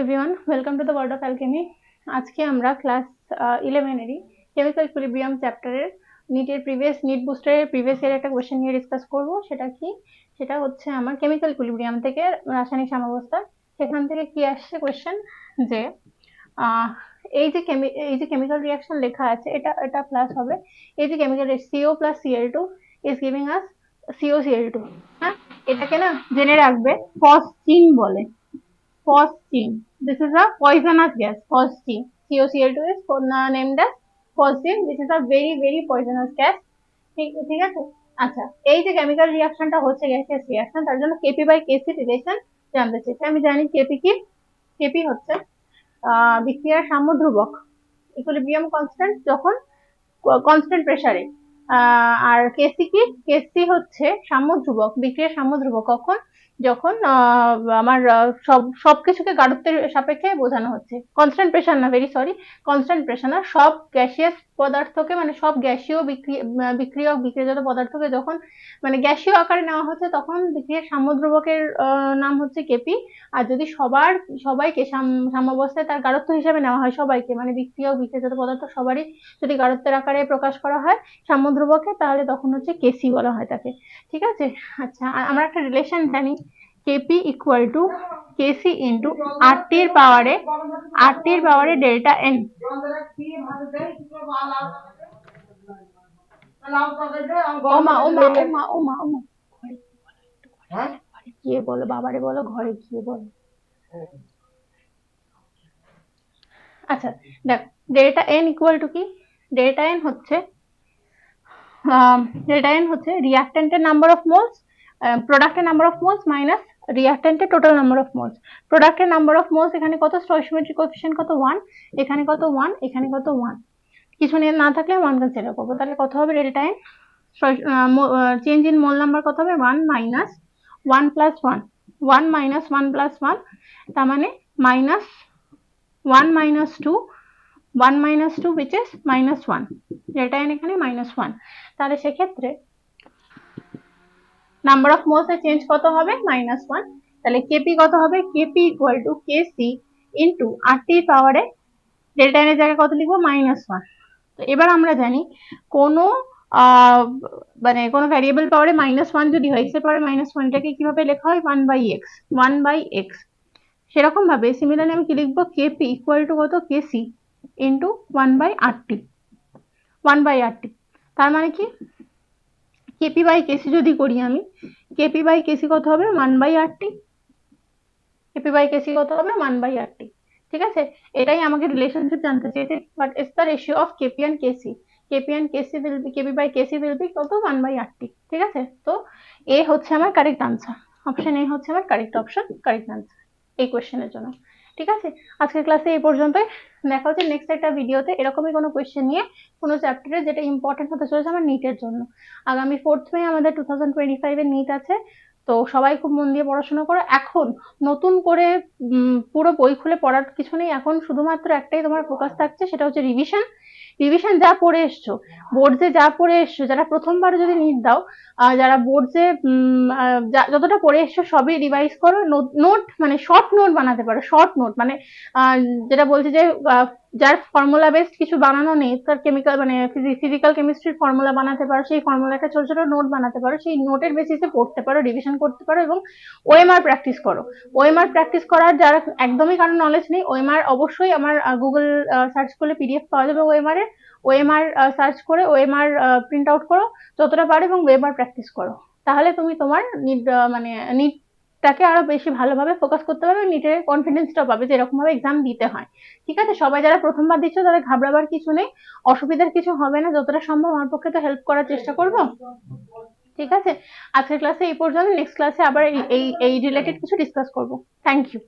Everyone, welcome to the world of alchemy. আজকে আমরা class 11 এরই কেমিক্যাল ইকুইলিব্রিয়াম চ্যাপ্টারের নিট বুস্টারের প্রিভিয়াস ইয়ার একটা কোয়েশ্চেন নিয়ে ডিসকাস করব। সেটা হচ্ছে আমার কেমিক্যাল ইকুইলিব্রিয়াম থেকে রাসায়নিক সাম্যাবস্থা। সেখান থেকে কি আসছে কোয়েশ্চেন, যে এই যে কেমিক্যাল রিয়াকশন লেখা আছে, এটা প্লাস হবে। এই যে chemical CO plus Cl2 is giving us COCl2। হ্যাঁ, এটাকে না জেনে রাখবে, ফসচিন বলে। Phosgene. This is a poisonous gas. Phosgene. COCl2 is named as phosgene, which is a very very poisonous gas. ঠিক আছে। আচ্ছা, এই যে কেমিক্যাল রিঅ্যাকশনটা হচ্ছে, গ্যাসিয়াস রিঅ্যাকশন, তার জন্য কেপি বাই কেসি রিলেশন জানতে চাইছি। আমি জানি কেপি কি। কেপি হচ্ছে বিক্রিয়ার সাম্য ধ্রুবক, ইকুইলিব্রিয়াম কনস্ট্যান্ট যখন কনস্ট্যান্ট প্রেসারে। আর কেসি কি? কেসি হচ্ছে সাম্য ধ্রুবক, বিক্রিয়ার সাম্য ধ্রুবক কখন? যখন আমার সবকিছুকে গাঢ়ত্বের সাপেক্ষে বোঝানো হচ্ছে। কনস্ট্যান্ট প্রেসার না, ভেরি সরি, কনস্ট্যান্ট প্রেসার না, সব গ্যাসিয়াস পদার্থকে, মানে সব গ্যাসীয় বিক্রিয়জাত পদার্থকে যখন মানে গ্যাসীয় আকারে নেওয়া হচ্ছে, তখন বিক্রিয়ার সাম্য ধ্রুবকের নাম হচ্ছে কেপি। আর যদি সবাইকে সাম্যাবস্থায় তার গাঢ়ত্ব হিসাবে নেওয়া হয়, সবাইকে মানে বিক্রিয়া বিক্রিয়জাত পদার্থ সবারই যদি গাঢ়ত্বের আকারে প্রকাশ করা হয় সাম্য ধ্রুবকে, তাহলে তখন হচ্ছে কেসি বলা হয় তাকে। ঠিক আছে। আচ্ছা, আমরা একটা রিলেশন জানি, KP equal to KC into আরটির পাওয়ারে ডেল্টা এন। গিয়ে বলো, বাবারে বলো, ঘরে গিয়ে বলো। আচ্ছা দেখ, ডেল্টা এন ইকুয়াল টু কি? ডেল্টা এন হচ্ছে রিঅ্যাক্ট্যান্টের নাম্বার অফ মোলস, প্রোডাক্টের নাম্বার অফ মোলস মাইনাস রিঅ্যাক্ট্যান্টের টোটাল নাম্বার অফ মোলস। প্রোডাক্টের নাম্বার অফ মোলস এখানে কত, স্টয়কিওমেট্রিক কোএফিসিয়েন্ট কত 1, এখানে কত 1, এখানে কত 1, কিছু নিয়ে না থাকলে 1 কনসিডার করবো। তাহলে কত হবে delta N? Change in mole number কত হবে? 1 মাইনাস 1 প্লাস 1, 1 মাইনাস 1 প্লাস 1, তার মানে minus 1 minus 2, 1 minus 2 which is minus 1, delta N এখানে মাইনাস 1। তাহলে সেক্ষেত্রে নাম্বার অফ মোলস এর চেঞ্জ কত হবে? মাইনাস 1। তাহলে কেপি কত হবে? KP equal to KC into RT পাওয়ারে ডেল্টা এন এর জায়গায় কত লিখবো? মাইনাস 1। তো এবার আমরা জানি কোনো মানে কোনো ভ্যারিয়েবল পাওয়ারে মাইনাস 1 যদি হয়, এক্স এর পাওয়ারে মাইনাস 1, এটাকে কিভাবে লেখা হয়? 1 বাই এক্স। সেরকম ভাবে সিমিলারলি আমি কি লিখবো? কেপি ইকুয়াল টু কত? কেসি ইন্টু 1 বাই আরটি। তার মানে কি, কেপি বাই কেসি যদি করি আমি, কেপি বাই কেসি কত হবে? 1 বাই আরটি। কেপি বাই কেসি কত হবে? 1 বাই আরটি। ঠিক আছে, এটাই আমাকে রিলেশনশিপ জানতে চেয়েছে, but it's the ratio of KP and KC. KP by KC will be কত? 1 বাই আরটি। ঠিক আছে, তো এ হচ্ছে আমার কারেক্ট আনসার, অপশন এ হচ্ছে আমার কারেক্ট আনসার এই কোয়েশ্চেনের জন্য। ঠিক আছে, আজকের ক্লাসে এই পর্যন্তই। দেখা হচ্ছে নেক্সট একটা ভিডিওতে এরকমই কোনো কোয়েশ্চেন নিয়ে, কোনো চ্যাপ্টারে যেটা ইম্পর্টেন্ট হতে চলেছে আমার নিটের জন্য। আগামী 4th মে আমাদের 2025 এর নিট আছে, তো সবাই খুব মন দিয়ে পড়াশোনা করো। এখন নতুন করে পুরো বই খুলে পড়ার কিছু নেই, এখন শুধুমাত্র একটাই তোমার ফোকাস থাকছে, সেটা হচ্ছে রিভিশন যা পড়ে এসছো, বোর্ডসে যা পড়ে এসছো, যারা প্রথমবার যদি নিট দাও, যারা বোর্ডসে যতটা পড়ে এসছো সবই রিভাইজ করো। নোট মানে শর্ট নোট বানাতে পারো, শর্ট নোট মানে যেটা বলছে যে যার ফর্মুলা বেসড কিছু বানানো নেই, তার কেমিক্যাল মানে ফিজিক্যাল কেমিস্ট্রির ফর্মুলা বানাতে পারো, সেই ফর্মুলাটা ছোট ছোট নোট বানাতে পারো, সেই নোটের বেসিসে পড়তে পারো, রিভিশন করতে পারো এবং ওএমআর প্র্যাকটিস করো। ওএমআর প্র্যাকটিস করার যারা একদমই কারো নলেজ নেই, ওএমআর অবশ্যই আমার গুগল সার্চ করলে পিডিএফ পাওয়া যাবে ওএমআর সার্চ করে ওএমআর প্রিন্ট আউট করো যতটা পারো এবং ওএমআর প্র্যাকটিস করো। তাহলে তুমি তোমার মানে নিটটাকে আরো বেশি ভালোভাবে ফোকাস করতে পারবে, নিটের কনফিডেন্সটাও পাবে যে এরকম ভাবে এক্সাম দিতে হয়। ঠিক আছে, সবাই যারা প্রথমবার দিচ্ছ তাদের ঘাবড়াবার কিছু নেই, অসুবিধার কিছু হবে না, যতটা সম্ভব আমার পক্ষে তো হেল্প করার চেষ্টা করবো। ঠিক আছে, আজকের ক্লাসে এই পর্যন্ত, নেক্সট ক্লাসে আবার এই রিলেটেড কিছু ডিসকাস করবো। Thank you.